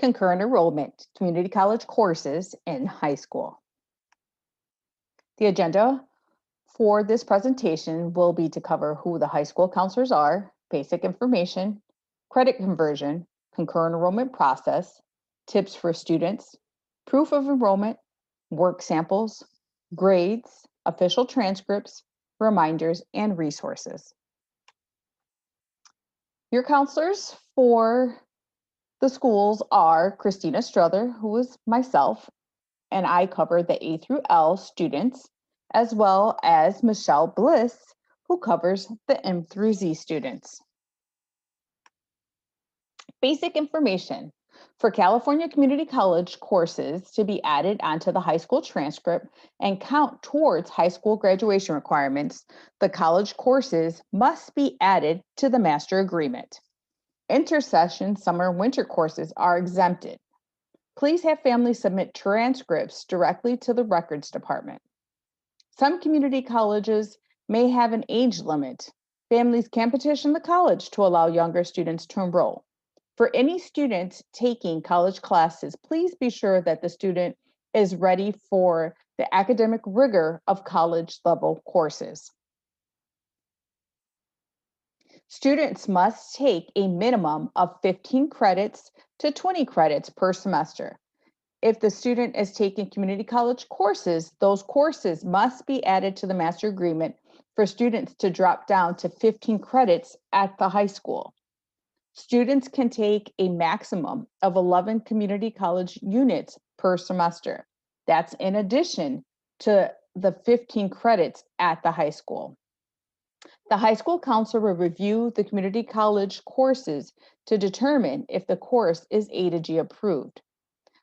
Concurrent enrollment, community college courses in high school. The agenda for this presentation will be to cover who the high school counselors are, basic information, credit conversion, concurrent enrollment process, tips for students, proof of enrollment, work samples, grades, official transcripts, reminders, and resources. Your counselors for the schools are Christina Strother, who is myself, and I cover the A through L students, as well as Michelle Bliss, who covers the M through Z students. Basic information. For California Community College courses to be added onto the high school transcript and count towards high school graduation requirements, the college courses must be added to the master agreement. Intersession summer and winter courses are exempted. Please have families submit transcripts directly to the records department. Some community colleges may have an age limit. Families can petition the college to allow younger students to enroll. For any student taking college classes, please be sure that the student is ready for the academic rigor of college level courses. Students must take a minimum of 15 credits to 20 credits per semester. If the student is taking community college courses, those courses must be added to the master agreement for students to drop down to 15 credits at the high school. Students can take a maximum of 11 community college units per semester. That's in addition to the 15 credits at the high school. The high school counselor will review the community college courses to determine if the course is A to G approved,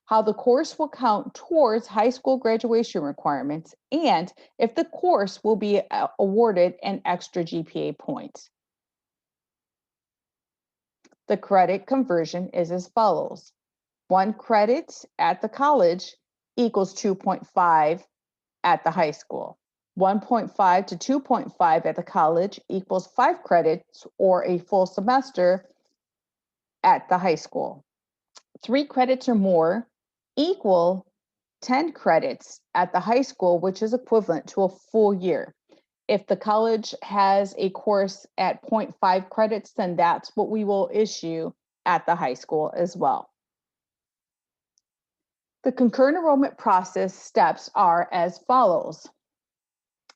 how the course will count towards high school graduation requirements, and if the course will be awarded an extra GPA point. The credit conversion is as follows. 1 credit at the college equals 2.5 at the high school. 1.5 to 2.5 at the college equals 5 credits or a full semester at the high school. 3 credits or more equal 10 credits at the high school, which is equivalent to a full year. If the college has a course at 0.5 credits, then that's what we will issue at the high school as well. The concurrent enrollment process steps are as follows.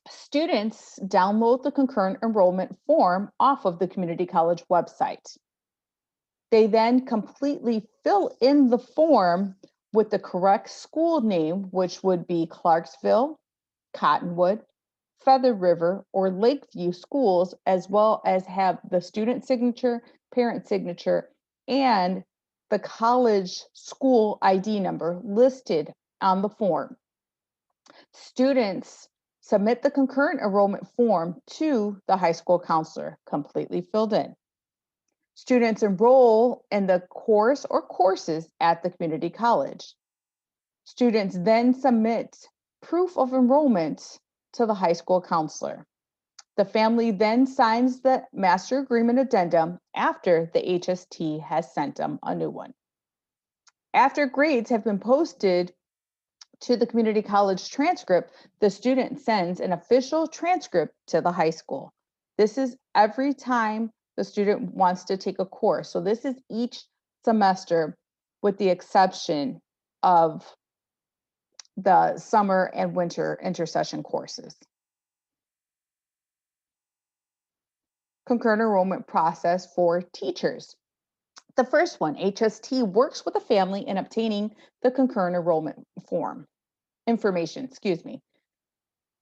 Students download the concurrent enrollment form off of the community college website. They then completely fill in the form with the correct school name, which would be Clarksville, Cottonwood, Feather River, or Lakeview schools, as well as have the student signature, parent signature, and the college school ID number listed on the form. Students submit the concurrent enrollment form to the high school counselor, completely filled in. Students enroll in the course or courses at the community college. Students then submit proof of enrollment to the high school counselor. The family then signs the master agreement addendum after the HST has sent them a new one. After grades have been posted to the community college transcript, the student sends an official transcript to the high school. This is every time the student wants to take a course. So this is each semester with the exception of the summer and winter intersession courses. Concurrent enrollment process for teachers. The first one, HST works with the family in obtaining the concurrent enrollment information.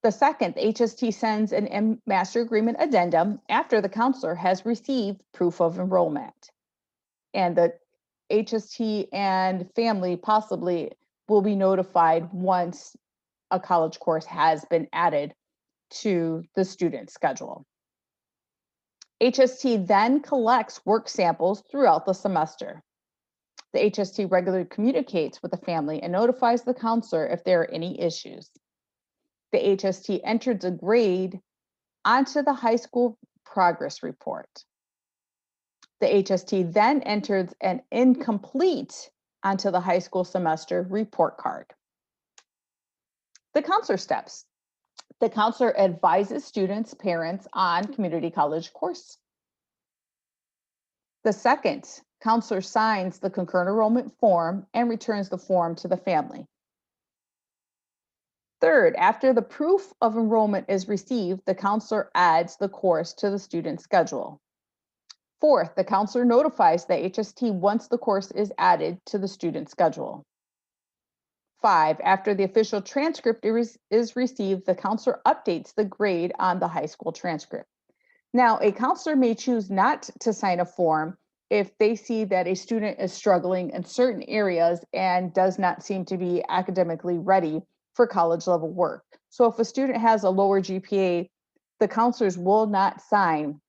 The second, the HST sends an master agreement addendum after the counselor has received proof of enrollment. And the HST and family possibly will be notified once a college course has been added to the student schedule. HST then collects work samples throughout the semester. The HST regularly communicates with the family and notifies the counselor if there are any issues. The HST enters a grade onto the high school progress report. The HST then enters an incomplete onto the high school semester report card. The counselor steps. The counselor advises students, parents on community college course. The second, counselor signs the concurrent enrollment form and returns the form to the family. Third, after the proof of enrollment is received, the counselor adds the course to the student's schedule. Fourth, the counselor notifies the HST once the course is added to the student's schedule. 5, after the official transcript is received, the counselor updates the grade on the high school transcript. Now, a counselor may choose not to sign a form if they see that a student is struggling in certain areas and does not seem to be academically ready for college level work. So if a student has a lower GPA, the counselors will not sign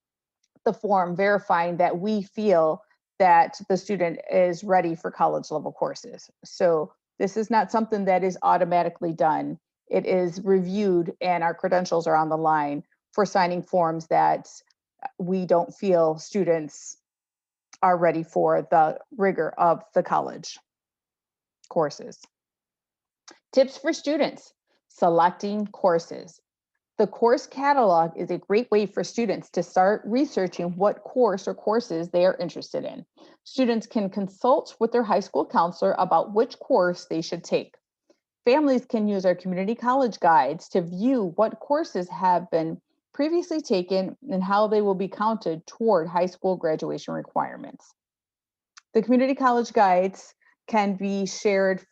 the form verifying that we feel that the student is ready for college level courses. So this is not something that is automatically done. It is reviewed and our credentials are on the line for signing forms that we don't feel students are ready for the rigor of the college courses. Tips for students selecting courses. The course catalog is a great way for students to start researching what course or courses they are interested in. Students can consult with their high school counselor about which course they should take. Families can use our community college guides to view what courses have been previously taken and how they will be counted toward high school graduation requirements. The community college guides can be shared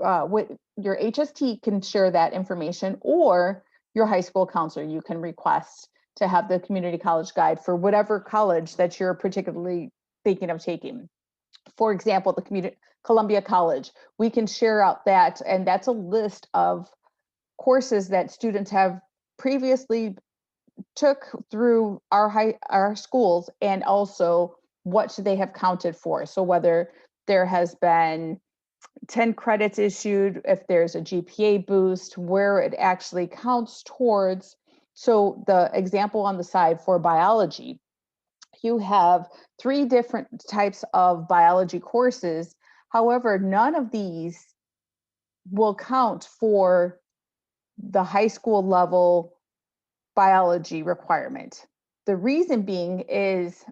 with your HST can share that information, or your high school counselor, you can request to have the community college guide for whatever college that you're particularly thinking of taking. For example, the Columbia College, we can share out that, and that's a list of courses that students have previously took through our schools, and also what they have counted for. So whether there has been 10 credits issued, if there's a GPA boost, where it actually counts towards. So the example on the side for biology, you have 3 different types of biology courses. However, none of these will count for the high school level biology requirement. The reason being is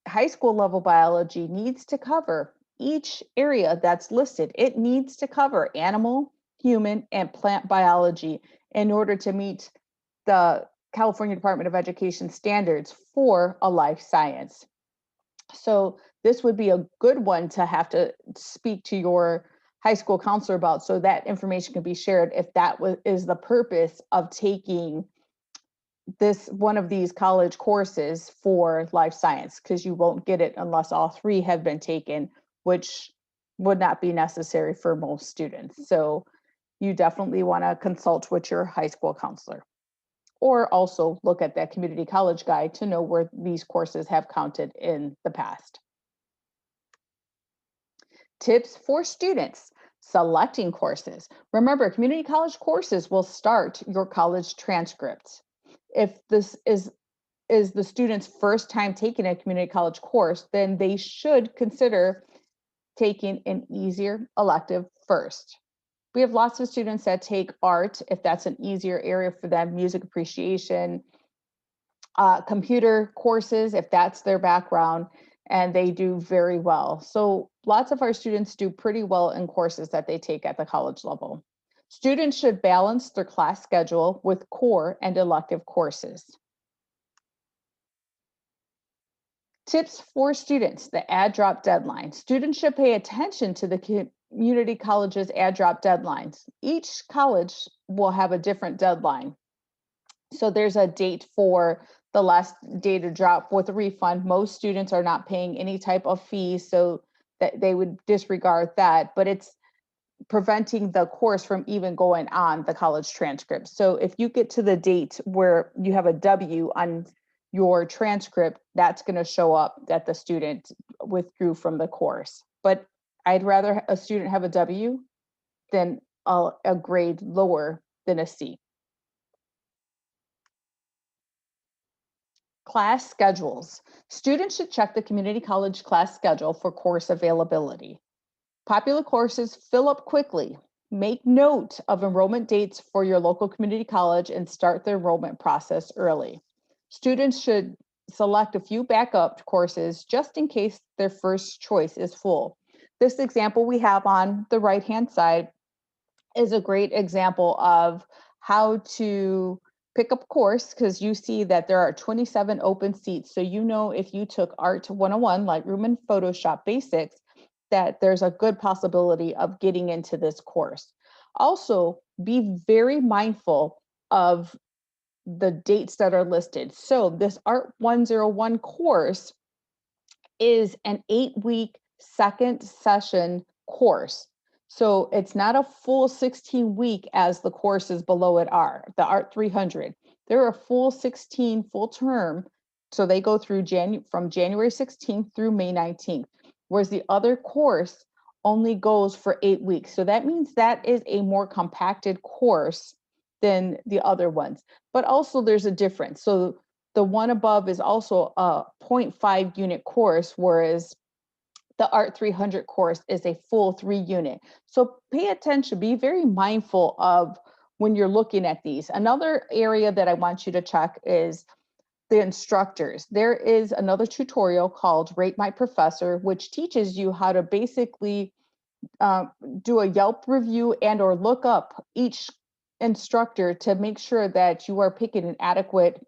high school level biology needs to cover each area that's listed. It needs to cover animal, human, and plant biology in order to meet the California Department of Education standards for a life science. So this would be a good one to have to speak to your high school counselor about, so that information can be shared if that is the purpose of taking this one of these college courses for life science, because you won't get it unless all 3 have been taken, which would not be necessary for most students. So you definitely want to consult with your high school counselor, or also look at that community college guide to know where these courses have counted in the past. Tips for students selecting courses. Remember, community college courses will start your college transcript. If this is the student's first time taking a community college course, then they should consider taking an easier elective first. We have lots of students that take art, if that's an easier area for them, music appreciation, computer courses, if that's their background, and they do very well. So lots of our students do pretty well in courses that they take at the college level. Students should balance their class schedule with core and elective courses. Tips for students, the add drop deadline. Students should pay attention to the community college's add drop deadlines. Each college will have a different deadline. So there's a date for the last day to drop with a refund. Most students are not paying any type of fee, so that they would disregard that, but it's preventing the course from even going on the college transcript. So if you get to the date where you have a W on your transcript, that's going to show up that the student withdrew from the course. But I'd rather a student have a W than a grade lower than a C. Class schedules. Students should check the community college class schedule for course availability. Popular courses fill up quickly. Make note of enrollment dates for your local community college and start the enrollment process early. Students should select a few backup courses just in case their first choice is full. This example we have on the right-hand side is a great example of how to pick up a course, because you see that there are 27 open seats. So you know, if you took Art 101, Lightroom and Photoshop Basics, that there's a good possibility of getting into this course. Also, be very mindful of the dates that are listed. So this Art 101 course is an 8-week second session course. So it's not a full 16-week as the courses below it are, the Art 300. They're a full 16 full term. So they go through from January 16th through May 19th, whereas the other course only goes for 8 weeks. So that means that is a more compacted course than the other ones. But also there's a difference. So the one above is also a 0.5 unit course, whereas the Art 300 course is a full 3-unit. So pay attention, be very mindful of when you're looking at these. Another area that I want you to check is the instructors. There is another tutorial called Rate My Professor, which teaches you how to basically do a Yelp review and or look up each instructor to make sure that you are picking an adequate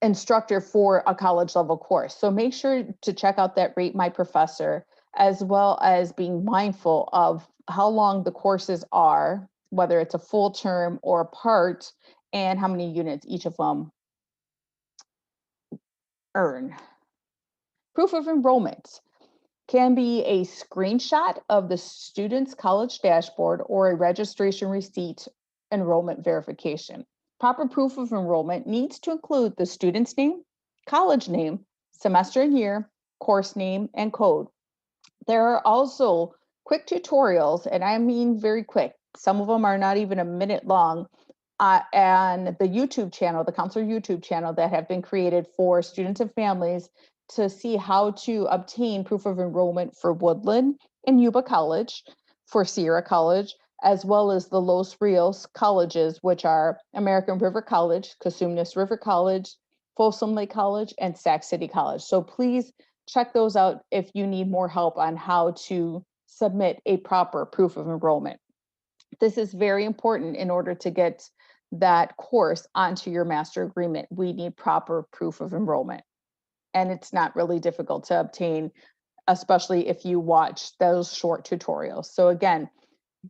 instructor for a college level course. So make sure to check out that Rate My Professor, as well as being mindful of how long the courses are, whether it's a full term or a part, and how many units each of them earn. Proof of enrollment can be a screenshot of the student's college dashboard or a registration receipt enrollment verification. Proper proof of enrollment needs to include the student's name, college name, semester and year, course name, and code. There are also quick tutorials, and I mean very quick. Some of them are not even a minute long, and the YouTube channel, the counselor YouTube channel, that have been created for students and families to see how to obtain proof of enrollment for Woodland and Yuba College, for Sierra College, as well as the Los Rios colleges, which are American River College, Cosumnes River College, Folsom Lake College, and Sac City College. So please check those out if you need more help on how to submit a proper proof of enrollment. This is very important in order to get that course onto your master agreement. We need proper proof of enrollment. And it's not really difficult to obtain, especially if you watch those short tutorials. So again,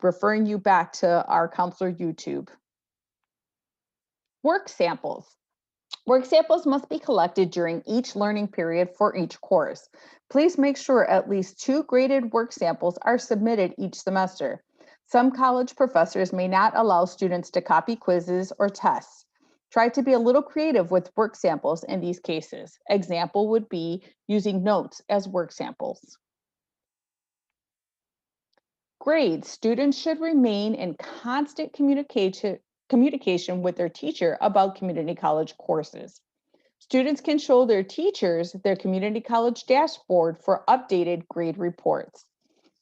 referring you back to our counselor YouTube. Work samples. Work samples must be collected during each learning period for each course. Please make sure at least 2 graded work samples are submitted each semester. Some college professors may not allow students to copy quizzes or tests. Try to be a little creative with work samples in these cases. Example would be using notes as work samples. Grades. Students should remain in constant communication with their teacher about community college courses. Students can show their teachers their community college dashboard for updated grade reports.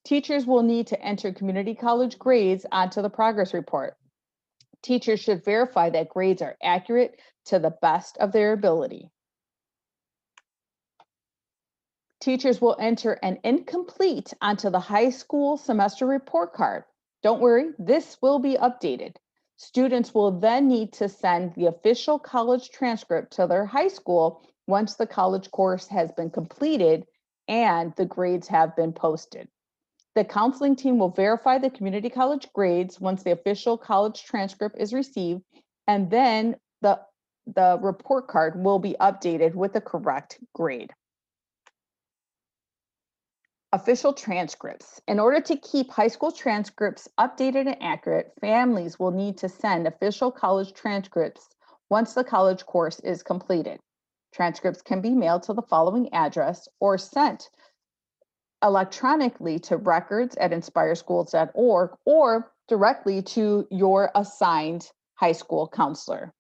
Teachers will need to enter community college grades onto the progress report. Teachers should verify that grades are accurate to the best of their ability. Teachers will enter an incomplete onto the high school semester report card. Don't worry, this will be updated. Students will then need to send the official college transcript to their high school once the college course has been completed and the grades have been posted. The counseling team will verify the community college grades once the official college transcript is received, and then the report card will be updated with the correct grade. Official transcripts. In order to keep high school transcripts updated and accurate, families will need to send official college transcripts once the college course is completed. Transcripts can be mailed to the following address or sent electronically to records@inspireschools.org or directly to your assigned high school counselor.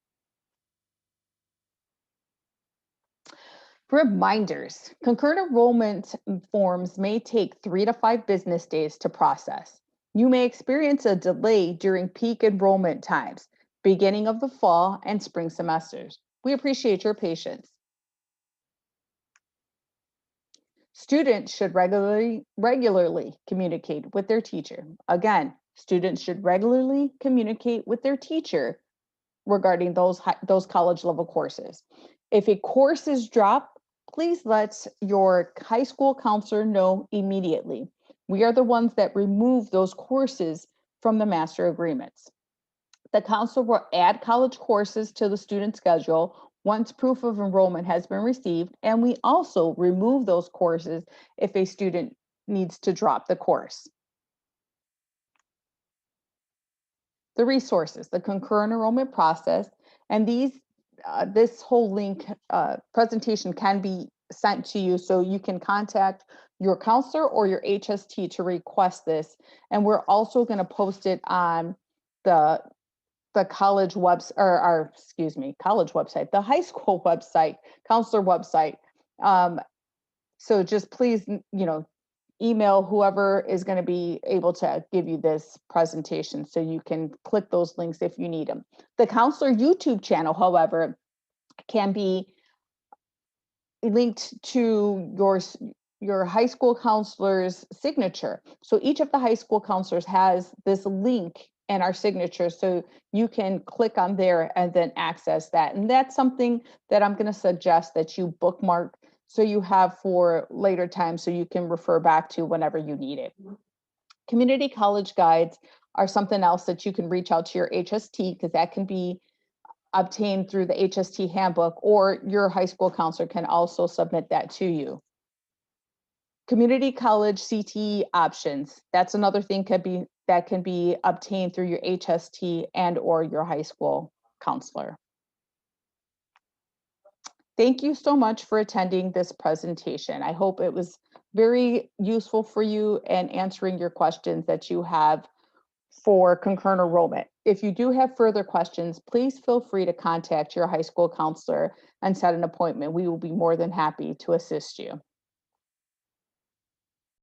Reminders. Concurrent enrollment forms may take 3 to 5 business days to process. You may experience a delay during peak enrollment times, beginning of the fall and spring semesters. We appreciate your patience. Students should regularly communicate with their teacher. Again, students should regularly communicate with their teacher regarding those college level courses. If a course is dropped, please let your high school counselor know immediately. We are the ones that remove those courses from the master agreements. The counselor will add college courses to the student schedule once proof of enrollment has been received, and we also remove those courses if a student needs to drop the course. The resources, the concurrent enrollment process, and this whole link presentation can be sent to you, so you can contact your counselor or your HST to request this. And we're also going to post it on the college website, college website, the high school website, counselor website. So just please, email whoever is going to be able to give you this presentation so you can click those links if you need them. The counselor YouTube channel, however, can be linked to your high school counselor's signature. So each of the high school counselors has this link in our signature, so you can click on there and then access that. And that's something that I'm going to suggest that you bookmark so you have for later time, so you can refer back to whenever you need it. Community college guides are something else that you can reach out to your HST, because that can be obtained through the HST handbook, or your high school counselor can also submit that to you. Community college CTE options, that's another thing that can be obtained through your HST and or your high school counselor. Thank you so much for attending this presentation. I hope it was very useful for you and answering your questions that you have for concurrent enrollment. If you do have further questions, please feel free to contact your high school counselor and set an appointment. We will be more than happy to assist you.